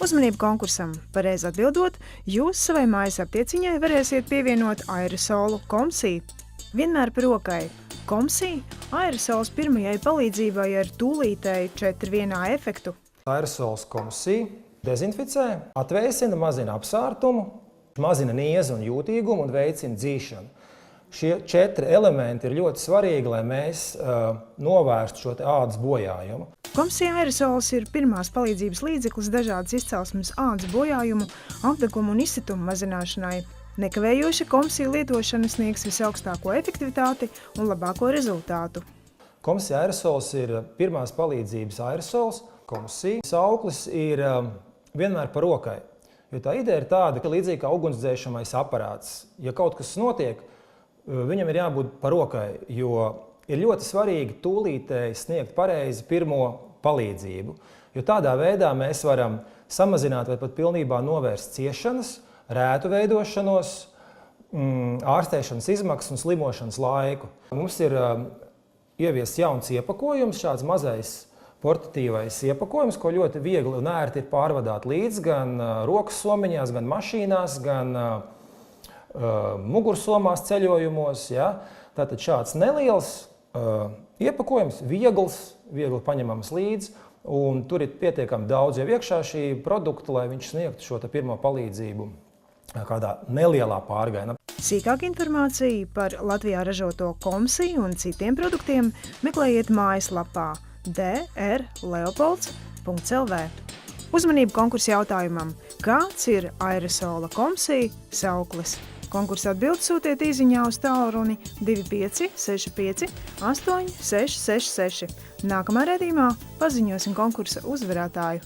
Uzmanību konkursam! Pareizi atbildot, jūs savai mājas aptieciņai varēsiet pievienot aerosolu Komsī. Vienmēr par rokai. Komsī – aerosols pirmajai palīdzībai ar tūlītēju 4:1 efektu. Aerosols Komsī dezinficē, atvēsina, mazina apsārtumu, mazina niezu un jūtīgumu un veicina dzīšanu. Šie 4 elementi ir ļoti svarīgi, lai mēs novērstu šo ādas bojājumu. Komsī aerosols ir pirmās palīdzības līdzeklis dažādas izcelsmes ādas bojājumu, apdeguma un izsituma mazināšanai. Nekavējoša Komsī lietošana sniegs visaugstāko efektivitāti un labāko rezultātu. Komsī aerosols ir pirmās palīdzības aerosols. Komsī sauklis ir vienmēr par rokai, jo tā ideja ir tāda, ka līdzīgi kā ugunsdzēšamais aparāts, ja kaut kas notiek, viņam ir jābūt par rokai, jo ir ļoti svarīgi tūlītēji sniegt pareizi pirmo palīdzību, jo tādā veidā mēs varam samazināt vai pat pilnībā novērst ciešanas, rētu veidošanos, ārstēšanas izmaksas un slimošanas laiku. Mums ir ieviests jauns iepakojums, šāds mazais portatīvais iepakojums, ko ļoti viegli un ērti ir pārvadāt līdz gan rokas somiņās, gan mašīnās, gan mugursomās ceļojumos. Ja? Tātad šāds neliels iepakojums, viegli paņemams līdzi, un tur ir pietiekami daudz jau iekšā šī produkta, lai viņš sniegtu šo pirmo palīdzību kādā nelielā pārgājumā. Sīkāku informāciju par Latvijā ražoto Komsī un citiem produktiem meklējiet mājaslapā drleopolds.lv. Uzmanību konkursa jautājumam. Kāds ir aerosola Komsī sauklis? Konkursa atbildes sūtiet īsiņā uz tālruni 2565 8666. Nākamā raidījumā paziņosim konkursa uzvarētāju.